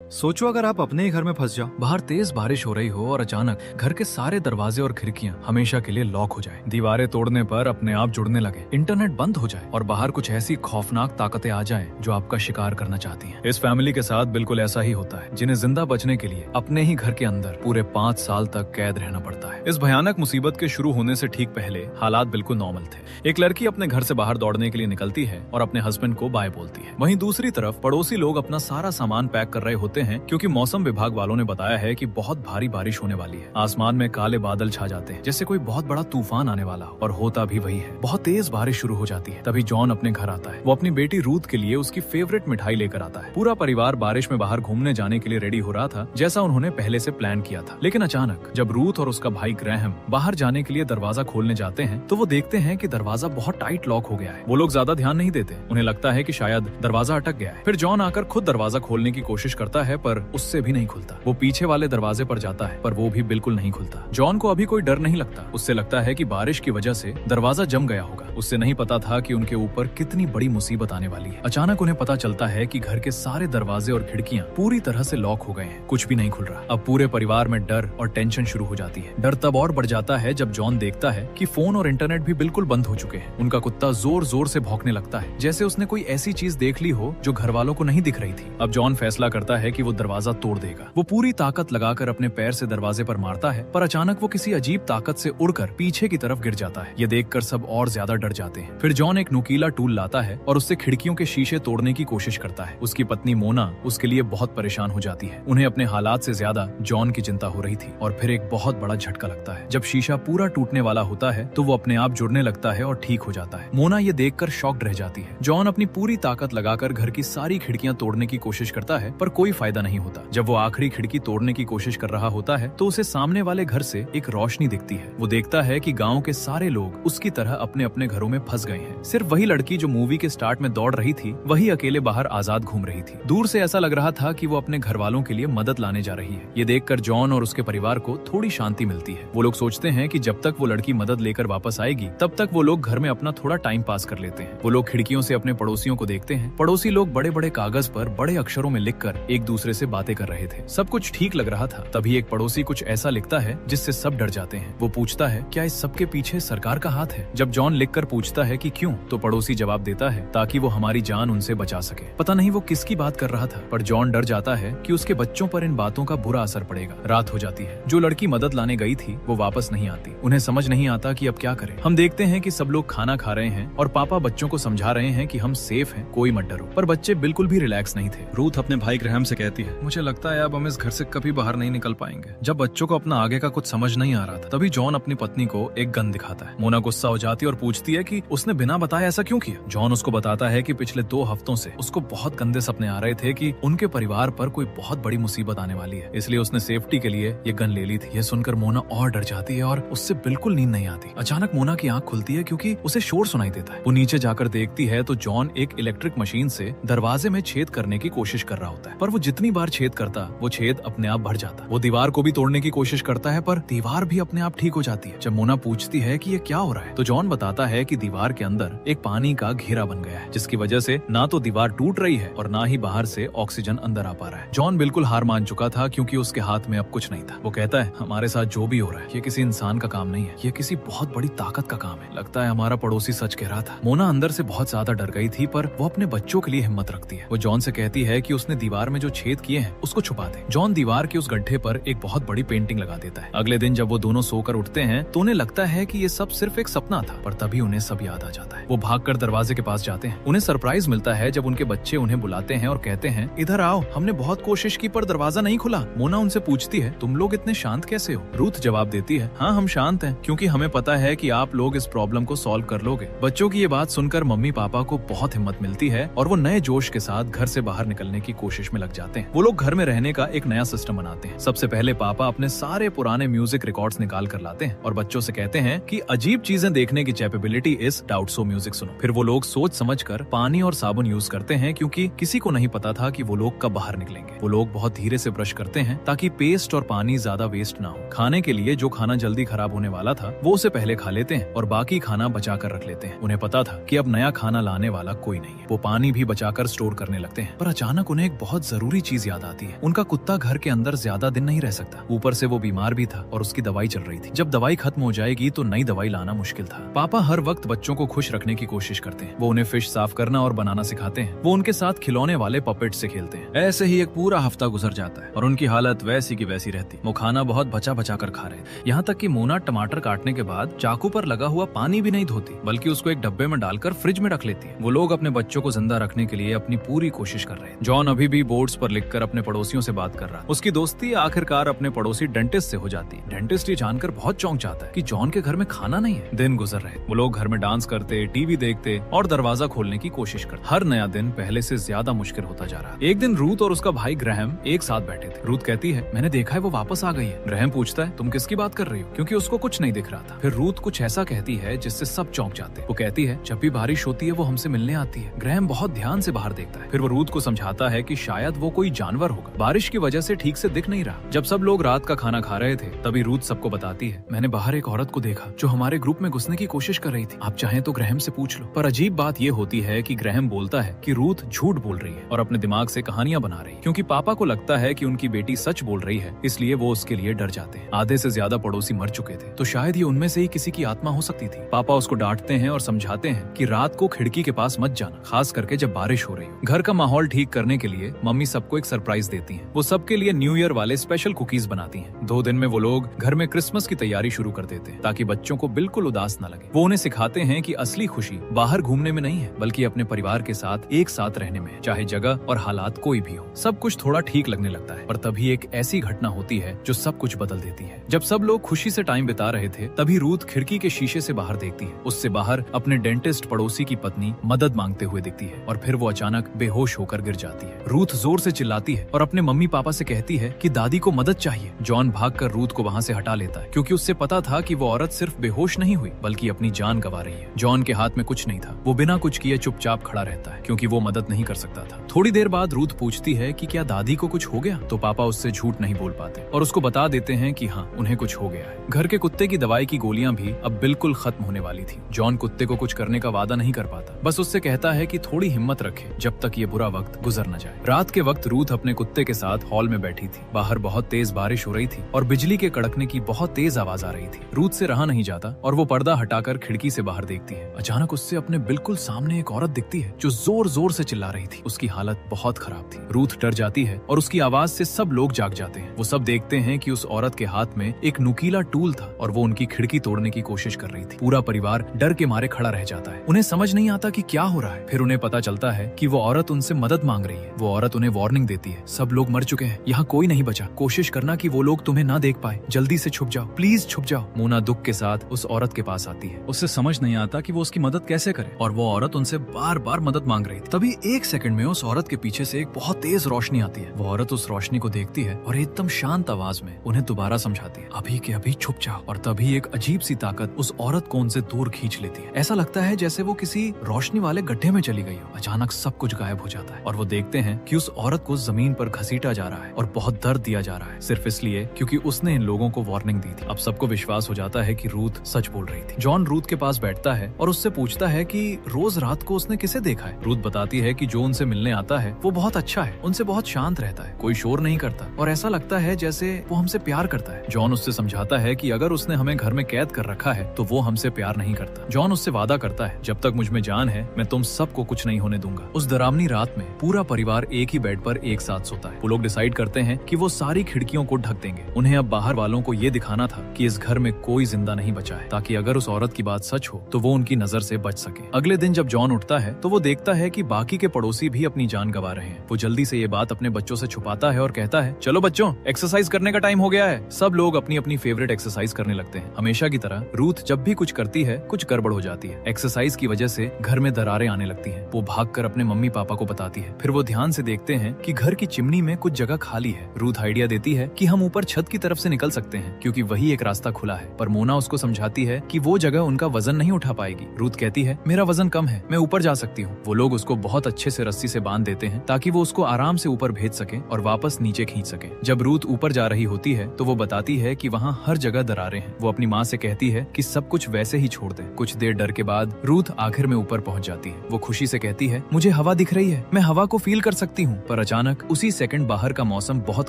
सोचो अगर आप अपने ही घर में फंस जाओ। बाहर तेज बारिश हो रही हो और अचानक घर के सारे दरवाजे और खिड़कियां हमेशा के लिए लॉक हो जाए, दीवारें तोड़ने पर अपने आप जुड़ने लगे, इंटरनेट बंद हो जाए और बाहर कुछ ऐसी खौफनाक ताकतें आ जाएं जो आपका शिकार करना चाहती हैं। इस फैमिली के साथ बिल्कुल ऐसा ही होता है, जिन्हें जिंदा बचने के लिए अपने ही घर के अंदर पूरे 5 साल तक कैद रहना पड़ता है। इस भयानक मुसीबत के शुरू होने से ठीक पहले हालात बिल्कुल नॉर्मल थे। एक लड़की अपने घर से बाहर दौड़ने के लिए निकलती है और अपने हस्बैंड को बाय बोलती है। वहीं दूसरी तरफ पड़ोसी लोग अपना सारा सामान पैक कर रहे होते हैं क्योंकि मौसम विभाग वालों ने बताया है कि बहुत भारी बारिश होने वाली है। आसमान में काले बादल छा जाते हैं जैसे कोई बहुत बड़ा तूफान आने वाला हो, और होता भी वही है। बहुत तेज बारिश शुरू हो जाती है। तभी जॉन अपने घर आता है। वो अपनी बेटी रूथ के लिए उसकी फेवरेट मिठाई लेकर आता है। पूरा परिवार बारिश में बाहर घूमने जाने के लिए रेडी हो रहा था, जैसा उन्होंने पहले से प्लान किया था। लेकिन अचानक जब रूथ और उसका भाई ग्रैहम बाहर जाने के लिए दरवाजा खोलने जाते हैं तो वो देखते हैं कि दरवाजा बहुत टाइट लॉक हो गया है। वो लोग ज्यादा ध्यान नहीं देते, उन्हें लगता है कि शायद दरवाजा अटक गया है। फिर जॉन आकर खुद दरवाजा खोलने की कोशिश करता है, पर उससे भी नहीं खुलता। वो पीछे वाले दरवाजे पर जाता है, पर वो भी बिल्कुल नहीं खुलता। जॉन को अभी कोई डर नहीं लगता। उससे लगता है कि बारिश की वजह से दरवाजा जम गया होगा। उससे नहीं पता था कि उनके ऊपर कितनी बड़ी मुसीबत आने वाली है। अचानक उन्हें पता चलता है कि घर के सारे दरवाजे और खिड़कियां पूरी तरह से लॉक हो गए हैं, कुछ भी नहीं खुल रहा। अब पूरे परिवार में डर और टेंशन शुरू हो जाती है। डर तब और बढ़ जाता है जब जॉन देखता है कि फोन और इंटरनेट भी बिल्कुल बंद हो चुके हैं। उनका कुत्ता जोर जोर से भौंकने लगता है, जैसे उसने कोई ऐसी चीज देख ली हो जो घर वालों को नहीं दिख रही थी। अब जॉन फैसला करता है कि वो दरवाजा तोड़ देगा। वो पूरी ताकत लगाकर अपने पैर से दरवाजे पर मारता है, पर अचानक वो किसी अजीब ताकत से उड़कर पीछे की तरफ गिर जाता है। ये देखकर सब और ज्यादा डर जाते हैं। फिर जॉन एक नुकीला टूल लाता है और उससे खिड़कियों के शीशे तोड़ने की कोशिश करता है। उसकी पत्नी मोना उसके लिए बहुत परेशान हो जाती है। उन्हें अपने हालात से ज्यादा जॉन की चिंता हो रही थी। और फिर एक बहुत बड़ा झटका लगता है। जब शीशा पूरा टूटने वाला होता है तो वो अपने आप जुड़ने लगता है और ठीक हो जाता है। मोना ये देखकर शॉक्ड रह जाती है। जॉन अपनी पूरी ताकत लगाकर घर की सारी खिड़कियां तोड़ने की कोशिश करता है, पर कोई फायदा नहीं होता। जब वो आखिरी खिड़की तोड़ने की कोशिश कर रहा होता है तो उसे सामने वाले घर से एक रोशनी दिखती है। वो देखता है कि गांव के सारे लोग उसकी तरह अपने अपने घरों में फंस गए हैं। सिर्फ वही लड़की जो मूवी के स्टार्ट में दौड़ रही थी, वही अकेले बाहर आजाद घूम रही थी। दूर से ऐसा लग रहा था कि वो अपने घर वालों के लिए मदद लाने जा रही है। ये देखकर जॉन और उसके परिवार को थोड़ी शांति मिलती है। वो लोग सोचते हैं कि जब तक वो लड़की मदद लेकर वापस आएगी तब तक वो लोग घर में अपना थोड़ा टाइम पास कर लेते हैं। वो लोग खिड़कियों से अपने पड़ोसियों को देखते हैं। पड़ोसी लोग बड़े बड़े कागज पर बड़े अक्षरों में लिखकर एक दूसरे से बातें कर रहे थे। सब कुछ ठीक लग रहा था। तभी एक पड़ोसी कुछ ऐसा लिखता है जिससे सब डर जाते हैं। वो पूछता है, क्या इस सब के पीछे सरकार का हाथ है? जब जॉन लिखकर पूछता है कि क्यों, तो पड़ोसी जवाब देता है, ताकि वो हमारी जान उनसे बचा सके। पता नहीं वो किसकी बात कर रहा था, पर जॉन डर जाता है कि उसके बच्चों पर इन बातों का बुरा असर पड़ेगा। रात हो जाती है। जो लड़की मदद लाने गई थी वो वापस नहीं आती। उन्हें समझ नहीं आता कि अब क्या करें। हम देखते हैं कि सब लोग खाना खा रहे हैं और पापा बच्चों को समझा रहे हैं कि हम सेफ हैं, कोई मत डरो। पर बच्चे बिल्कुल भी रिलैक्स नहीं थे। रूथ अपने भाई ग्रैहम से कहती है, मुझे लगता है अब हम इस घर से कभी बाहर नहीं निकल पाएंगे। जब बच्चों को अपना आगे का कुछ समझ नहीं आ रहा था, तभी जॉन अपनी पत्नी को एक गन दिखाता है। मोना गुस्सा हो जाती है और पूछती है कि उसने बिना बताए ऐसा क्यों किया। जॉन उसको बताता है कि पिछले 2 हफ्तों से उसको बहुत गंदे सपने आ रहे थे कि उनके परिवार पर कोई बहुत बड़ी मुसीबत आने वाली है, इसलिए उसने सेफ्टी के लिए ये गन ले ली थी। ये सुनकर मोना और डर जाती है और उससे बिल्कुल नींद नहीं आती। अचानक मोना की आंख खुलती है क्योंकि उसे शोर सुनाई देता है। वो नीचे जाकर देखती है तो जॉन एक इलेक्ट्रिक मशीन से दरवाजे में छेद करने की कोशिश कर रहा होता है, पर वो जितनी बार छेद करता वो छेद अपने आप भर जाता। वो दीवार को भी तोड़ने की कोशिश करता है, पर दीवार भी अपने आप ठीक हो जाती है। जब मोना पूछती है कि ये क्या हो रहा है, तो जॉन बताता है कि दीवार के अंदर एक पानी का घेरा बन गया है, जिसकी वजह से ना तो दीवार टूट रही है और ना ही बाहर से ऑक्सीजन अंदर आ पा रहा है। जॉन बिल्कुल हार मान चुका था क्योंकि उसके हाथ में अब कुछ नहीं था। वो कहता है, हमारे साथ जो भी हो रहा है ये किसी इंसान का काम नहीं है, ये किसी बहुत बड़ी ताकत का काम है। लगता है हमारा पड़ोसी सच कह रहा था। मोना अंदर से बहुत ज्यादा डर गई थी, पर वो अपने बच्चों के लिए हिम्मत रखती है। वो जॉन से कहती है कि उसने दीवार में जो छेद किए हैं उसको छुपा दे। जॉन दीवार के उस गड्ढे पर एक बहुत बड़ी पेंटिंग लगा देता है। अगले दिन जब वो दोनों सोकर उठते हैं तो उन्हें लगता है कि ये सब सिर्फ एक सपना था, पर तभी उन्हें सब याद आ जाता है। वो भागकर दरवाजे के पास जाते हैं। उन्हें सरप्राइज मिलता है जब उनके बच्चे उन्हें बुलाते हैं और कहते हैं, इधर आओ, हमने बहुत कोशिश की पर दरवाजा नहीं खुला। मोना उनसे पूछती है, तुम लोग इतने शांत कैसे हो? रूथ जवाब देती है, हाँ हम शांत हैं क्योंकि हमें पता है कि आप लोग इस प्रॉब्लम को सॉल्व कर लोगे। बच्चों की ये बात सुनकर मम्मी पापा को बहुत हिम्मत मिलती है और वो नए जोश के साथ घर से बाहर निकलने की कोशिश में लग जाते हैं। वो लोग घर में रहने का एक नया सिस्टम बनाते हैं। सबसे पहले पापा अपने सारे पुराने म्यूजिक रिकॉर्ड्स निकाल कर लाते हैं और बच्चों से कहते हैं कि अजीब चीजें देखने की कैपेबिलिटी इस डाउट सो म्यूजिक सुनो। फिर वो लोग सोच समझकर पानी और साबुन यूज करते हैं क्योंकि किसी को नहीं पता था कि वो लोग कब बाहर निकलेंगे। वो लोग बहुत धीरे से ब्रश करते हैं ताकि पेस्ट और पानी ज्यादा वेस्ट ना हो। खाने के लिए जो खाना जल्दी खराब होने वाला था वो उसे पहले खा लेते हैं और बाकी खाना बचा कर रख लेते हैं। उन्हें पता था कि अब नया खाना लाने वाला कोई नहीं है। वो पानी भी बचाकर स्टोर करने लगते हैं। पर अचानक उन्हें एक बहुत जरूरी जरूरी चीज याद आती है। उनका कुत्ता घर के अंदर ज्यादा दिन नहीं रह सकता, ऊपर से वो बीमार भी था और उसकी दवाई चल रही थी। जब दवाई खत्म हो जाएगी तो नई दवाई लाना मुश्किल था। पापा हर वक्त बच्चों को खुश रखने की कोशिश करते हैं। वो उन्हें फिश साफ करना और बनाना सिखाते हैं। वो उनके साथ खिलौने वाले पपेट से खेलते हैं। ऐसे ही एक पूरा हफ्ता गुजर जाता है और उनकी हालत वैसी की वैसी रहती। वो खाना बहुत बचा बचा कर खा रहे थे, यहाँ तक कि मोना टमाटर काटने के बाद चाकू पर लगा हुआ पानी भी नहीं धोती, बल्कि उसको एक डब्बे में डालकर फ्रिज में रख लेती है। वो लोग अपने बच्चों को जिंदा रखने के लिए अपनी पूरी कोशिश कर रहे हैं। जॉन अभी भी बोर्ड्स पर लिखकर अपने पड़ोसियों से बात कर रहा है। उसकी दोस्ती आखिरकार अपने पड़ोसी डेंटिस्ट से हो जाती है। डेंटिस्ट ये जानकर बहुत चौंक जाता है कि जॉन के घर में खाना नहीं है। दिन गुजर रहे, वो लोग घर में डांस करते, टीवी देखते और दरवाजा खोलने की कोशिश करते। हर नया दिन पहले से ज्यादा मुश्किल होता जा रहा है। एक दिन रूथ और उसका भाई ग्रैहम एक साथ बैठे थे। रूथ कहती है, मैंने देखा है वो वापस आ गई है। ग्रैहम पूछता है, तुम किसकी बात कर रही हो, क्योंकि उसको कुछ नहीं दिख रहा था। फिर रूथ कुछ ऐसा कहती है जिससे सब चौंक जाते हैं। वो कहती है, जब भी बारिश होती है वो हमसे मिलने आती है। ग्रैहम बहुत ध्यान से बाहर देखता है। फिर वो रूथ को समझाता है कि शायद वो कोई जानवर होगा, बारिश की वजह से ठीक से दिख नहीं रहा। जब सब लोग रात का खाना खा रहे थे तभी रूथ सबको बताती है, मैंने बाहर एक औरत को देखा जो हमारे ग्रुप में घुसने की कोशिश कर रही थी। आप चाहें तो ग्रैहम से पूछ लो। पर अजीब बात ये होती है कि ग्रैहम बोलता है कि रूथ झूठ बोल रही है और अपने दिमाग से कहानियां बना रही है, क्योंकि पापा को लगता है कि उनकी बेटी सच बोल रही है, इसलिए वो उसके लिए डर जाते हैं। आधे से ज्यादा पड़ोसी मर चुके थे, तो शायद ये उनमें से ही किसी की आत्मा हो सकती थी। पापा उसको डांटते हैं और समझाते हैं कि रात को खिड़की के पास मत जाना, खास करके जब बारिश हो रही हो। घर का माहौल ठीक करने के लिए मम्मी सबको एक सरप्राइज देती हैं। वो सबके लिए न्यू ईयर वाले स्पेशल कुकीज बनाती हैं। 2 दिन में वो लोग घर में क्रिसमस की तैयारी शुरू कर देते हैं ताकि बच्चों को बिल्कुल उदास न लगे। वो उन्हें सिखाते हैं कि असली खुशी बाहर घूमने में नहीं है, बल्कि अपने परिवार के साथ एक साथ रहने में है, चाहे जगह और हालात कोई भी हो। सब कुछ थोड़ा ठीक लगने लगता है, पर तभी एक ऐसी घटना होती है जो सब कुछ बदल देती है। जब सब लोग खुशी से टाइम बिता रहे थे तभी रूथ खिड़की के शीशे से बाहर देखती है। उससे बाहर अपने डेंटिस्ट पड़ोसी की पत्नी मदद मांगते हुए दिखती है और फिर वो अचानक बेहोश होकर गिर जाती है। रूथ जोर से चिल्लाती है और अपने मम्मी पापा से कहती है कि दादी को मदद चाहिए। जॉन भागकर रूथ को वहाँ से हटा लेता है, क्योंकि उससे पता था कि वो औरत सिर्फ बेहोश नहीं हुई बल्कि अपनी जान गंवा रही है। जॉन के हाथ में कुछ नहीं था, वो बिना कुछ किए चुपचाप खड़ा रहता है, क्योंकि वो मदद नहीं कर सकता था। थोड़ी देर बाद रूथ पूछती है कि क्या दादी को कुछ हो गया, तो पापा उससे झूठ नहीं बोल पाते और उसको बता देते हैं कि हाँ, उन्हें कुछ हो गया है। घर के कुत्ते की दवाई की गोलियां भी अब बिल्कुल खत्म होने वाली थी। जॉन कुत्ते को कुछ करने का वादा नहीं कर पाता, बस उससे कहता है कि थोड़ी हिम्मत रखे जब तक ये बुरा वक्त गुजर न जाए। रात के वक्त रूथ अपने कुत्ते के साथ हॉल में बैठी थी। बाहर बहुत तेज बारिश हो रही थी और बिजली के कड़कने की बहुत तेज आवाज आ रही थी। रूथ से रहा नहीं जाता और वो पर्दा हटाकर खिड़की से बाहर देखती है। अचानक उससे अपने बिल्कुल सामने एक औरत दिखती है जो जोर जोर से चिल्ला रही थी। उसकी हालत बहुत खराब थी। रूथ डर जाती है और उसकी आवाज से सब लोग जाग जाते हैं। वो सब देखते हैं कि उस औरत के हाथ में एक नुकीला टूल था और वो उनकी खिड़की तोड़ने की कोशिश कर रही थी। पूरा परिवार डर के मारे खड़ा रह जाता है। उन्हें समझ नहीं आता कि क्या हो रहा है। फिर उन्हें पता चलता है कि वो औरत उनसे मदद मांग रही है। वो औरत उन्हें वार्निंग देती है, सब लोग मर चुके हैं, यहाँ कोई नहीं बचा, कोशिश करना कि वो लोग तुम्हें ना देख पाए, जल्दी से छुप जाओ, प्लीज छुप जाओ। मोना दुख के साथ उस औरत के पास आती है। उससे समझ नहीं आता कि वो उसकी मदद कैसे करे और वो औरत उनसे बार बार मदद मांग रही थी। तभी 1 सेकंड में उस औरत के पीछे से एक बहुत तेज रोशनी आती है। वो औरत उस रोशनी को देखती है और एकदम शांत आवाज में उन्हें दोबारा समझाती है, अभी के अभी छुप जाओ। और तभी एक अजीब सी ताकत उस औरत को उनसे दूर खींच लेती है। ऐसा लगता है जैसे वो किसी रोशनी वाले गड्ढे में चली गई हो। अचानक सब कुछ गायब हो जाता है और वो देखते हैं कि उस औरत को जमीन पर घसीटा जा रहा है और बहुत दर्द दिया जा रहा है, सिर्फ इसलिए क्योंकि उसने इन लोगों को वार्निंग दी थी। अब सबको विश्वास हो जाता है कि रूथ सच बोल रही थी। जॉन रूथ के पास बैठता है और उससे पूछता है कि रोज रात को उसने किसे देखा है। रूथ बताती है कि जो उनसे मिलने आता है वो बहुत अच्छा है, उनसे बहुत शांत रहता है, कोई शोर नहीं करता और ऐसा लगता है जैसे वो हमसे प्यार करता है। जॉन उससे समझाता है कि अगर उसने हमें घर में कैद कर रखा है तो वो हमसे प्यार नहीं करता। जॉन उससे वादा करता है, जब तक मुझ में जान है मैं तुम सबको कुछ नहीं होने दूंगा। उस डरावनी रात में पूरा परिवार एक ही बेड पर एक साथ सोता है। वो लोग डिसाइड करते हैं कि वो सारी खिड़कियों को ढक देंगे। उन्हें अब बाहर वालों को ये दिखाना था कि इस घर में कोई जिंदा नहीं बचा है, ताकि अगर उस औरत की बात सच हो तो वो उनकी नजर से बच सके। अगले दिन जब जॉन उठता है तो वो देखता है कि बाकी के पड़ोसी भी अपनी जान गंवा रहे हैं। वो जल्दी से ये बात अपने बच्चों से छुपाता है और कहता है, चलो बच्चों, एक्सरसाइज करने का टाइम हो गया है। सब लोग अपनी अपनी फेवरेट एक्सरसाइज करने लगते हैं। हमेशा की तरह रूथ जब भी कुछ करती है कुछ गड़बड़ हो जाती है। एक्सरसाइज की वजह से घर में दरारें आने लगती हैं। वो भागकर अपने मम्मी पापा को बताती है। फिर वो ध्यान से देखते हैं कि घर की चिमनी में कुछ जगह खाली है। रूथ आइडिया देती है कि हम ऊपर छत की तरफ से निकल सकते हैं, क्योंकि वही एक रास्ता खुला है। पर मोना उसको समझाती है कि वो जगह उनका वजन नहीं उठा पाएगी। रूथ कहती है, मेरा वजन कम है, मैं ऊपर जा सकती हूँ। वो लोग उसको बहुत अच्छे से रस्सी से बांध देते हैं ताकि वो उसको आराम से ऊपर भेज सके और वापस नीचे खींच सके। जब रूथ ऊपर जा रही होती है तो वो बताती है कि वहाँ हर जगह दरारें हैं। वो अपनी माँ से कहती है कि सब कुछ वैसे ही छोड़ दे। कुछ देर डर के बाद रूथ आखिर में ऊपर पहुँच जाती है। वो खुशी से कहती है, मुझे हवा दिख रही है, मैं हवा को फील कर सकती हूँ। पर पर अचानक उसी सेकंड बाहर का मौसम बहुत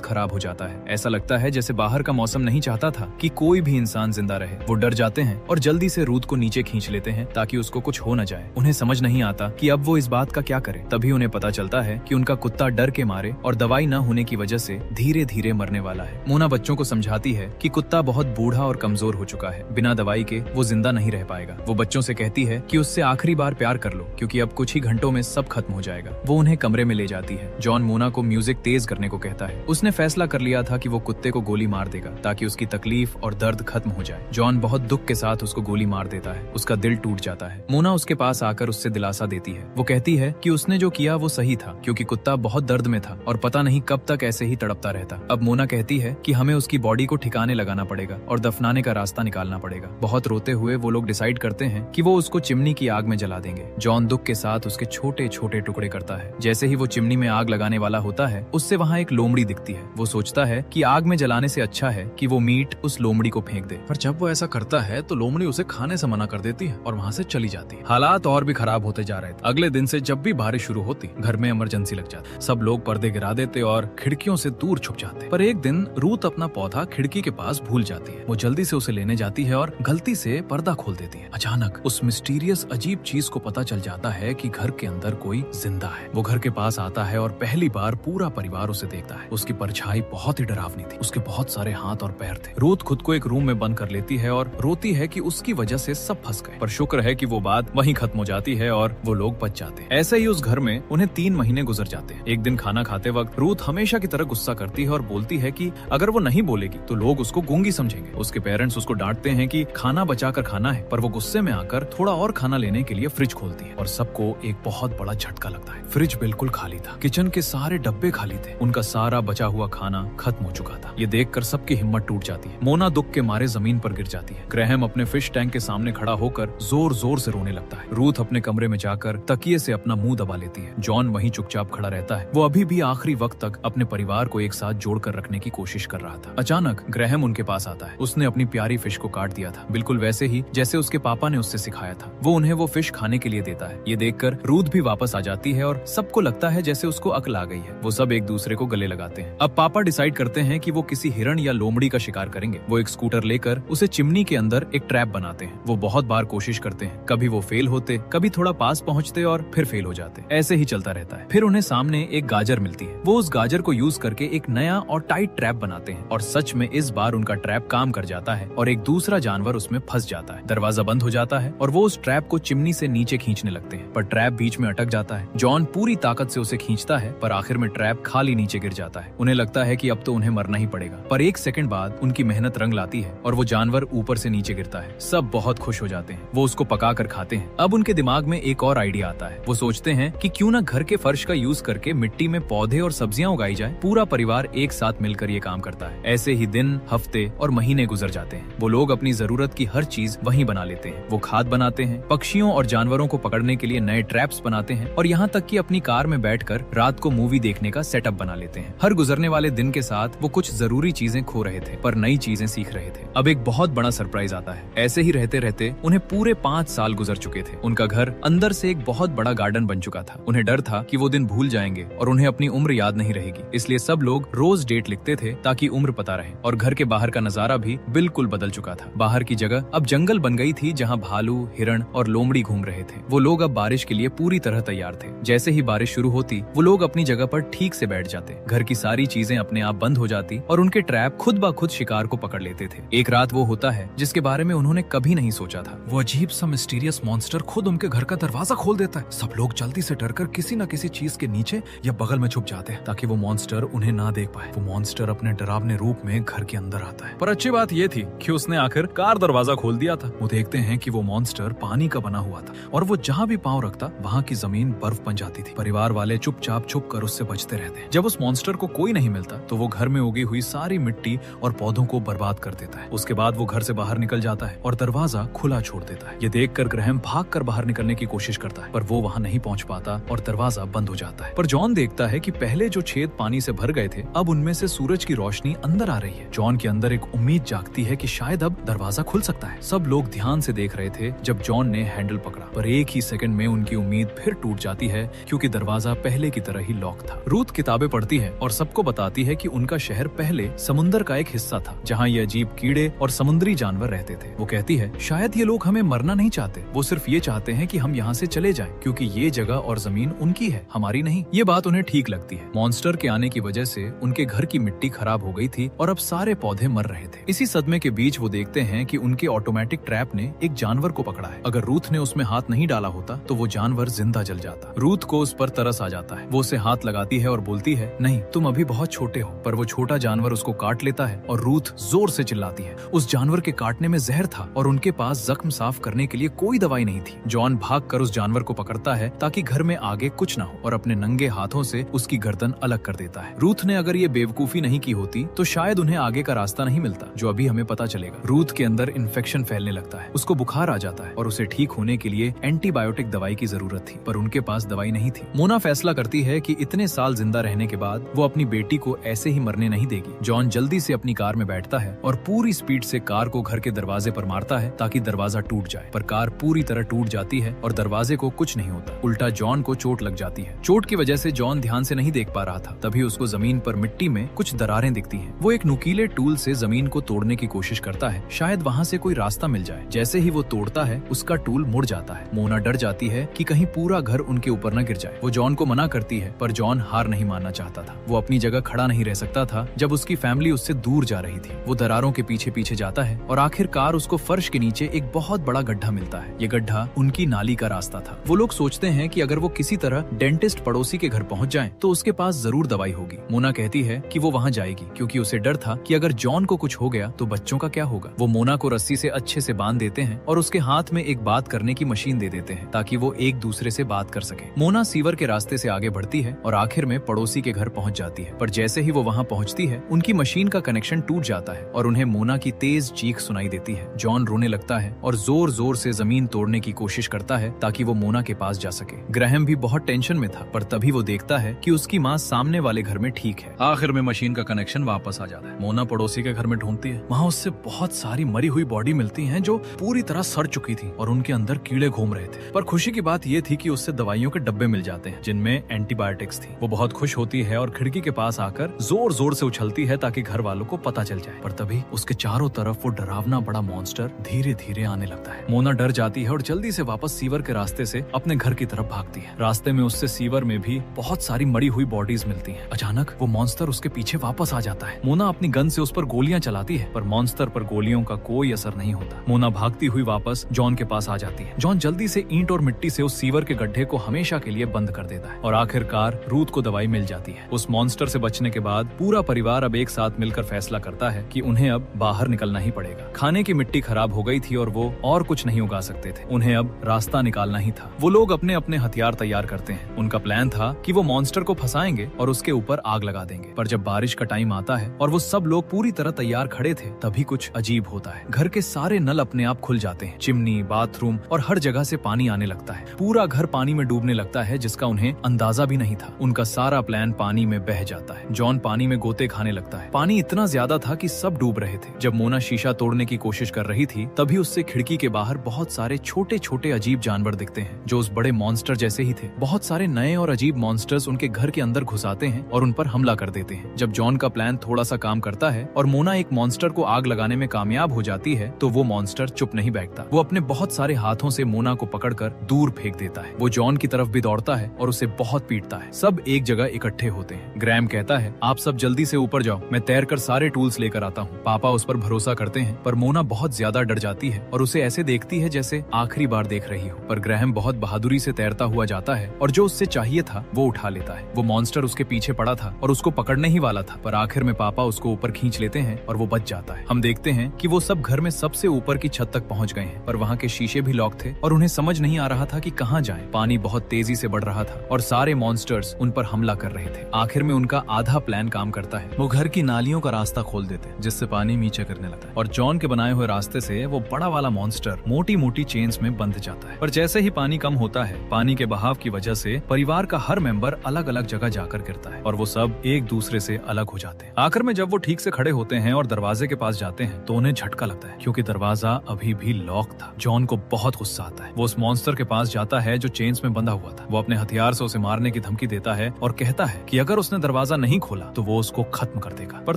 खराब हो जाता है। ऐसा लगता है जैसे बाहर का मौसम नहीं चाहता था कि कोई भी इंसान जिंदा रहे। वो डर जाते हैं और जल्दी से रूथ को नीचे खींच लेते हैं ताकि उसको कुछ हो न जाए। उन्हें समझ नहीं आता कि अब वो इस बात का क्या करे। तभी उन्हें पता चलता है कि उनका कुत्ता डर के मारे और दवाई न होने की वजह से धीरे धीरे मरने वाला है। मोना बच्चों को समझाती है कि कुत्ता बहुत बूढ़ा और कमजोर हो चुका है, बिना दवाई के वो जिंदा नहीं रह पाएगा। वो बच्चों से कहती है कि उससे आखिरी बार प्यार कर लो क्योंकि अब कुछ ही घंटों में सब खत्म हो जाएगा। वो उन्हें कमरे में ले जाती है। जॉन मोना को म्यूजिक तेज करने को कहता है। उसने फैसला कर लिया था कि वो कुत्ते को गोली मार देगा ताकि उसकी तकलीफ और दर्द खत्म हो जाए। जॉन बहुत दुख के साथ उसको गोली मार देता है। उसका दिल टूट जाता है। मोना उसके पास आकर उससे दिलासा देती है। वो कहती है कि उसने जो किया वो सही था क्योंकि कुत्ता बहुत दर्द में था और पता नहीं कब तक ऐसे ही तड़पता रहता। अब मोना कहती है कि हमें उसकी बॉडी को ठिकाने लगाना पड़ेगा और दफनाने का रास्ता निकालना पड़ेगा। बहुत रोते हुए वो लोग डिसाइड करते हैं कि वो उसको चिमनी की आग में जला देंगे। जॉन दुख के साथ उसके छोटे छोटे टुकड़े करता है। जैसे ही वो चिमनी में आग लगाने वाला होता है उससे वहाँ एक लोमड़ी दिखती है। वो सोचता है कि आग में जलाने से अच्छा है कि वो मीट उस लोमड़ी को फेंक दे, पर जब वो ऐसा करता है तो लोमड़ी उसे खाने से मना कर देती है और वहाँ से चली जाती है। हालात और भी खराब होते जा रहे थे। अगले दिन से जब भी बारिश शुरू होती घर में इमरजेंसी लग जाती। सब लोग पर्दे गिरा देते और खिड़कियों से दूर छुप जाते। पर एक दिन रूथ अपना पौधा खिड़की के पास भूल जाती है। वो जल्दी से उसे लेने जाती है और गलती से पर्दा खोल देती है। अचानक उस मिस्टीरियस अजीब चीज को पता चल जाता है कि घर के अंदर कोई जिंदा है। वो घर के पास आता है और पहली बार पूरा परिवार उसे देखता है। उसकी परछाई बहुत ही डरावनी थी। उसके बहुत सारे हाथ और पैर थे। रूथ खुद को एक रूम में बंद कर लेती है और रोती है कि उसकी वजह से सब फंस गए। पर शुक्र है कि वो बात वहीं खत्म हो जाती है और वो लोग बच जाते हैं। ऐसे ही उस घर में उन्हें 3 महीने गुजर जाते हैं। एक दिन खाना खाते वक्त रूथ हमेशा की तरह गुस्सा करती है और बोलती है कि अगर वो नहीं बोलेगी तो लोग उसको गूंगी समझेंगे। उसके पेरेंट्स उसको डांटते हैं कि खाना बचा कर खाना है, पर वो गुस्से में आकर थोड़ा और खाना लेने के लिए फ्रिज खोलती है और सबको एक बहुत बड़ा झटका लगता है। फ्रिज बिल्कुल खाली था। किचन के सारे डब्बे खाली थे। उनका सारा बचा हुआ खाना खत्म हो चुका था। ये देखकर सबकी हिम्मत टूट जाती है। मोना दुख के मारे जमीन पर गिर जाती है। ग्रैहम अपने फिश टैंक के सामने खड़ा होकर जोर जोर से रोने लगता है। रूथ अपने कमरे में जाकर तकिए से अपना मुंह दबा लेती है। जॉन वहीं चुपचाप खड़ा रहता है। वो अभी भी आखिरी वक्त तक अपने परिवार को एक साथ जोड़कर रखने की कोशिश कर रहा था। अचानक ग्रैहम उनके पास आता है। उसने अपनी प्यारी फिश को काट दिया था, बिल्कुल वैसे ही जैसे उसके पापा ने उससे सिखाया था। वो उन्हें वो फिश खाने के लिए देता है। ये देखकर रूथ भी वापस आ जाती है और सबको लगता है जैसे उसको अक्ल आ गई है। वो सब एक दूसरे को गले लगाते हैं। अब पापा डिसाइड करते हैं कि वो किसी हिरण या लोमड़ी का शिकार करेंगे। वो एक स्कूटर लेकर उसे चिमनी के अंदर एक ट्रैप बनाते हैं। वो बहुत बार कोशिश करते हैं। कभी वो फेल होते, कभी थोड़ा पास पहुंचते और फिर फेल हो जाते। ऐसे ही चलता रहता है। फिर उन्हें सामने एक गाजर मिलती है। वो उस गाजर को यूज करके एक नया और टाइट ट्रैप बनाते हैं और सच में इस बार उनका ट्रैप काम कर जाता है और एक दूसरा जानवर उसमें फंस जाता है। दरवाजा बंद हो जाता है और वो उस ट्रैप को चिमनी से नीचे खींचने लगते हैं, पर ट्रैप बीच में अटक जाता है। जॉन पूरी ताकत से उसे खींचता है, पर आखिर में ट्रैप खाली नीचे गिर जाता है। उन्हें लगता है कि अब तो उन्हें मरना ही पड़ेगा, पर एक सेकंड बाद उनकी मेहनत रंग लाती है और वो जानवर ऊपर से नीचे गिरता है। सब बहुत खुश हो जाते हैं। वो उसको पका कर खाते हैं। अब उनके दिमाग में एक और आइडिया आता है। वो सोचते हैं कि क्यों ना घर के फर्श का यूज करके मिट्टी में पौधे और सब्जियां उगाई जाए। पूरा परिवार एक साथ मिलकर ये काम करता है। ऐसे ही दिन, हफ्ते और महीने गुजर जाते हैं। वो लोग अपनी जरूरत की हर चीज वहीं बना लेते हैं। वो खाद बनाते हैं, पक्षियों और जानवरों को पकड़ने के लिए नए ट्रैप्स बनाते हैं और यहाँ तक कि अपनी कार में बैठकर रात को मूवी देखने का सेटअप बना लेते हैं। हर गुजरने वाले दिन के साथ वो कुछ जरूरी चीजें खो रहे थे, पर नई चीजें सीख रहे थे। अब एक बहुत बड़ा सरप्राइज आता है। ऐसे ही रहते रहते उन्हें पूरे 5 साल गुजर चुके थे। उनका घर अंदर से एक बहुत बड़ा गार्डन बन चुका था। उन्हें डर था कि वो दिन भूल जाएंगे और उन्हें अपनी उम्र याद नहीं रहेगी, इसलिए सब लोग रोज डेट लिखते थे ताकि उम्र पता रहे। और घर के बाहर का नजारा भी बिल्कुल बदल चुका था। बाहर की जगह अब जंगल बन गई थी जहाँ भालू, हिरण और लोमड़ी घूम रहे थे। वो लोग अब बारिश के लिए पूरी तरह तैयार थे। जैसे ही बारिश शुरू होती वो लोग अपनी जगह पर ठीक से बैठ जाते। घर की सारी चीजें अपने आप बंद हो जाती और उनके ट्रैप खुद ब खुद शिकार को पकड़ लेते थे। एक रात वो होता है जिसके बारे में उन्होंने कभी नहीं सोचा था। वो अजीब सा मिस्टीरियस मॉन्स्टर खुद उनके घर का दरवाजा खोल देता है। सब लोग जल्दी से डरकर किसी न किसी चीज के नीचे या बगल में छुप जाते हैं ताकि वो मॉन्स्टर उन्हें ना देख पाए। वो मॉन्स्टर अपने डरावने रूप में घर के अंदर आता है। पर अच्छी बात ये थी कि उसने आखिर कार दरवाजा खोल दिया था। वो देखते हैं कि वो मॉन्स्टर पानी का बना हुआ था और वो जहाँ भी पाँव रखता वहाँ की जमीन बर्फ बन जाती थी। परिवार वाले चुपचाप छुप कर उससे बचते रहते। जब उस मॉन्स्टर को कोई नहीं मिलता तो वो घर में उगी हुई सारी मिट्टी और पौधों को बर्बाद कर देता है। उसके बाद वो घर से बाहर निकल जाता है और दरवाजा खुला छोड़ देता है। ये देखकर ग्रैहम भागकर बाहर निकलने की कोशिश करता है, पर वो वहाँ नहीं पहुँच पाता और दरवाजा बंद हो जाता है। पर जॉन देखता है कि पहले जो छेद पानी से भर गए थे अब उनमें से सूरज की रोशनी अंदर आ रही है। जॉन के अंदर एक उम्मीद जागती है कि शायद अब दरवाजा खुल सकता है। सब लोग ध्यान से देख रहे थे जब जॉन ने हैंडल पकड़ा, पर एक ही सेकंड में उनकी उम्मीद फिर टूट जाती है क्योंकि दरवाजा पहले की तरह ही लॉक था। रूथ किताबें पढ़ती है और सबको बताती है कि उनका शहर पहले समुंदर का एक हिस्सा था, जहाँ ये अजीब कीड़े और समुद्री जानवर रहते थे। वो कहती है शायद ये लोग हमें मरना नहीं चाहते, वो सिर्फ ये चाहते हैं कि हम यहाँ से चले जाएं, क्योंकि ये जगह और जमीन उनकी है, हमारी नहीं। ये बात उन्हें ठीक लगती है। मॉन्स्टर के आने की वजह से उनके घर की मिट्टी खराब हो गई थी और अब सारे पौधे मर रहे थे। इसी सदमे के बीच वो देखते हैं कि उनके ऑटोमेटिक ट्रैप ने एक जानवर को पकड़ा है। अगर रूथ ने उसमें हाथ नहीं डाला होता तो वो जानवर जिंदा जल जाता। रूथ को उस पर तरस आ जाता है। वो उसे हाथ लगाती है और बोलती है नहीं, तुम अभी बहुत छोटे हो। पर वो छोटा जानवर उसको काट लेता है और रूथ जोर से चिल्लाती है। उस जानवर के काटने में जहर था और उनके पास जख्म साफ करने के लिए कोई दवाई नहीं थी। जॉन भागकर उस जानवर को पकड़ता है ताकि घर में आगे कुछ ना हो और अपने नंगे हाथों से उसकी गर्दन अलग कर देता है। रूथ ने अगर ये बेवकूफी नहीं की होती तो शायद उन्हें आगे का रास्ता नहीं मिलता, जो अभी हमें पता चलेगा। रूथ के अंदर इन्फेक्शन फैलने लगता है, उसको बुखार आ जाता है और उसे ठीक होने के लिए एंटीबायोटिक दवाई की जरूरत थी, पर उनके पास दवाई नहीं थी। मोना फैसला करती है कि इतने साल जिंदा रहने के बाद वो अपनी बेटी को ऐसे ही मरने नहीं देगी। जॉन जल्दी से अपनी कार में बैठता है और पूरी स्पीड से कार को घर के दरवाजे पर मारता है ताकि दरवाजा टूट जाए, पर कार पूरी तरह टूट जाती है और दरवाजे को कुछ नहीं होता। उल्टा जॉन को चोट लग जाती है। चोट की वजह से जॉन ध्यान से नहीं देख पा रहा था। तभी उसको जमीन पर मिट्टी में कुछ दरारें दिखती हैं। वो एक नुकीले टूल से जमीन को तोड़ने की कोशिश करता है, शायद वहाँ से कोई रास्ता मिल जाए। जैसे ही वो तोड़ता है उसका टूल मुड़ जाता है। मोना डर जाती है कि कहीं पूरा घर उनके ऊपर न गिर जाए। वो जॉन को मना करती है, पर जॉन हार नहीं मानना चाहता था। वो अपनी जगह खड़ा नहीं रह सकता था जब उसकी फैमिली उससे दूर जा रही थी। वो दरारों के पीछे पीछे जाता है और आखिरकार उसको फर्श के नीचे एक बहुत बड़ा गड्ढा मिलता है। ये गड्ढा उनकी नाली का रास्ता था। वो लोग सोचते हैं कि अगर वो किसी तरह डेंटिस्ट पड़ोसी के घर पहुंच जाएं, तो उसके पास जरूर दवाई होगी। मोना कहती है कि वो वहां जाएगी क्योंकि उसे डर था कि अगर जॉन को कुछ हो गया तो बच्चों का क्या होगा। वो मोना को रस्सी से अच्छे से बांध देते हैं और उसके हाथ में एक बात करने की मशीन दे देते हैं ताकि वो एक दूसरे से बात कर सके। मोना सीवर के रास्ते से आगे बढ़ती है और आखिर में पड़ोसी के घर पहुंच जाती है, पर जैसे ही वो वहां पहुंचती है उनकी मशीन का कनेक्शन टूट जाता है और उन्हें मोना की तेज चीख सुनाई देती है। जॉन रोने लगता है और जोर जोर से जमीन तोड़ने की कोशिश करता है ताकि वो मोना के पास जा सके। ग्रैहम भी बहुत टेंशन में था, पर तभी वो देखता है कि उसकी माँ सामने वाले घर में ठीक है। आखिर में मशीन का कनेक्शन वापस आ जाता है। मोना पड़ोसी के घर में ढूंढती है। वहाँ उससे बहुत सारी मरी हुई बॉडी मिलती हैं जो पूरी तरह सड़ चुकी थी और उनके अंदर कीड़े घूम रहे थे। पर खुशी की बात ये थी कि उससे दवाइयों के डब्बे मिल जाते हैं जिनमें एंटीबायोटिक्स थी। वो बहुत खुश होती है और खिड़की के पास आकर जोर जोर से उछलती है ताकि घर वालों को पता चल जाए। पर तभी उसके चारों तरफ वो डरावना बड़ा मॉन्स्टर धीरे धीरे आने लगता है। मोना डर जाती है और जल्दी से वापस सीवर के रास्ते से अपने घर की तरफ भागती है। रास्ते में उससे सीवर में भी बहुत सारी मरी हुई बॉडीज मिलती हैं। अचानक वो मॉन्स्टर उसके पीछे वापस आ जाता है। मोना अपनी गन से उस पर गोलियां चलाती है, पर मॉन्स्टर पर गोलियों का कोई असर नहीं होता। मोना भागती हुई वापस जॉन के पास आ जाती है। जॉन जल्दी से ईंट और मिट्टी से उस सीवर के गड्ढे को हमेशा के लिए बंद कर देता है और आखिरकार रूथ को दवाई मिल जाती है। उस मॉन्स्टर से बचने के बाद पूरा परिवार अब एक साथ मिलकर फैसला करता है कि उन्हें अब बाहर निकलना ही पड़ेगा। खाने की मिट्टी खराब हो गई थी और वो और कुछ नहीं उगा सकते थे। उन्हें अब रास्ता निकालना ही था। वो लोग अपने अपने हथियार तैयार करते हैं। उनका प्लान था कि वो मॉन्स्टर को फंसाएंगे और उसके ऊपर आग लगा देंगे। पर जब बारिश का टाइम आता है और वो सब लोग पूरी तरह तैयार खड़े थे, तभी कुछ अजीब होता है। घर के सारे नल अपने आप खुल जाते हैं। चिमनी, बाथरूम और हर जगह से पानी आने लगता है। पूरा घर पानी में डूबने लगता है, जिसका उन्हें अंदाजा भी नहीं था। उनका सारा प्लान पानी में बह जाता है। जॉन पानी में गोते खाने लगता है। पानी इतना ज्यादा था कि सब डूब रहे थे। जब मोना शीशा तोड़ने की कोशिश कर रही थी, तभी उससे खिड़की के बाहर बहुत सारे छोटे छोटे अजीब जानवर दिखते हैं जो उस बड़े मॉन्स्टर जैसे ही थे। बहुत सारे नए और अजीब मॉन्स्टर्स उनके घर के अंदर घुस आते हैं और उन पर हमला कर देते हैं। जब जॉन का प्लान थोड़ा सा काम करता है और मोना एक मॉन्स्टर को आग लगाने में कामयाब हो जाती है, तो वो मॉन्स्टर चुप नहीं बैठता। वो अपने बहुत सारे हाथों से मोना को पकड़कर दूर फेंक देता है। वो जॉन की तरफ भी दौड़ता है और उसे बहुत पीटता है। सब एक जगह इकट्ठे होते हैं। ग्रैम कहता है, आप सब जल्दी से ऊपर जाओ, मैं तैरकर सारे टूल्स लेकर आता हूँ। पापा उस पर भरोसा करते हैं, पर मोना बहुत ज्यादा डर जाती है और उसे ऐसे देखती है जैसे आखिरी बार देख रही हो। पर ग्रैहम बहुत बहादुरी से तैरता हुआ जाता है और जो उससे चाहिए था वो उठा लेता है। वो मॉन्स्टर उसके पीछे पड़ा था और उसको पकड़ने ही वाला था, पर आखिर में पापा उसको ऊपर खींच लेते हैं और वो बच जाता है। हम देखते हैं कि वो सब घर में सबसे ऊपर की छत तक पहुंच गए हैं, पर वहाँ के शीशे भी लॉक थे और उन्हें समझ नहीं आ रहा था कि कहाँ जाएं। पानी बहुत तेजी से बढ़ रहा था और सारे मॉन्स्टर्स उन पर हमला कर रहे थे। आखिर में उनका आधा प्लान काम करता है। वो घर की नालियों का रास्ता खोल देते हैं, जिससे पानी नीचे करने लगता है और जॉन के बनाए हुए रास्ते से वो बड़ा वाला मॉन्स्टर मोटी मोटी चेन्स में बंध जाता है। पर जैसे ही पानी कम होता है, पानी के बहाव की वजह से परिवार का हर मेंबर अलग अलग जगह जाकर गिरता है और वो सब एक दूसरे से अलग हो जाते हैं। आखिर में जब वो ठीक से खड़े होते हैं और दरवाजे के पास जाते हैं, तो उन्हें झटका लगता है क्योंकि दरवाजा अभी भी लॉक था। जॉन को बहुत गुस्सा आता है। वो उस मॉन्स्टर के पास जाता है जो चेन्स में बंधा हुआ था। वो अपने हथियार से उसे मारने की धमकी धमकी देता है और कहता है कि अगर उसने दरवाजा नहीं खोला तो वो उसको खत्म कर देगा। पर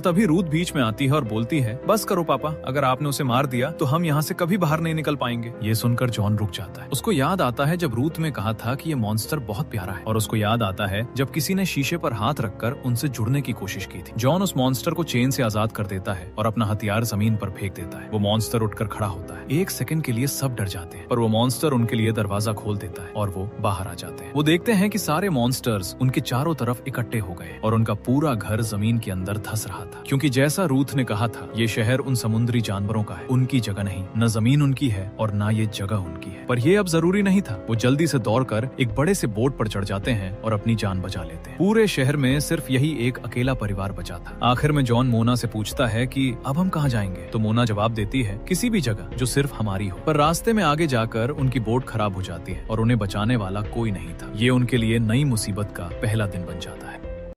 तभी रूथ बीच में आती है और बोलती है, बस करो पापा, अगर आपने उसे मार दिया तो हम यहाँ से कभी बाहर नहीं निकल पाएंगे। ये सुनकर जॉन रुक जाता है। उसको याद आता है जब रूथ में कहा था कि ये मॉन्स्टर बहुत प्यारा है, और उसको याद आता है जब किसी ने शीशे पर हाथ रखकर उनसे जुड़ने की कोशिश की थी। जॉन उस मॉन्स्टर को चेन से आजाद कर देता है और अपना हथियार जमीन पर फेंक देता है। वो मॉन्स्टर उठकर खड़ा होता है। एक सेकंड के लिए सब डर जाते हैं, पर वो मॉन्स्टर उनके लिए दरवाजा खोल देता है और वो बाहर आ जाते हैं। वो देखते हैं कि सारे मॉन्स्टर्स उनके चारों तरफ इकट्ठे हो गए और उनका पूरा घर जमीन के अंदर धंस रहा था, क्योंकि जैसा रूथ ने कहा था, ये शहर उन समुद्री जानवरों का है, उनकी जगह नहीं। न जमीन उनकी है और न ये जगह उनकी है। पर ये अब जरूरी नहीं था। वो जल्दी से दौड़कर एक बड़े से बोट पर चढ़ जाते हैं और अपनी जान बचा लेते हैं। पूरे शहर में सिर्फ यही एक अकेला परिवार बचा था। आखिर में जॉन मोना से पूछता है कि अब हम कहाँ जाएंगे, तो मोना जवाब देती है, किसी भी जगह जो सिर्फ हमारी हो। पर रास्ते में आगे जाकर उनकी बोट खराब हो जाती है और उन्हें बचाने वाला कोई नहीं था। ये उनके लिए नई मुसीबत का पहला दिन बन जाता है।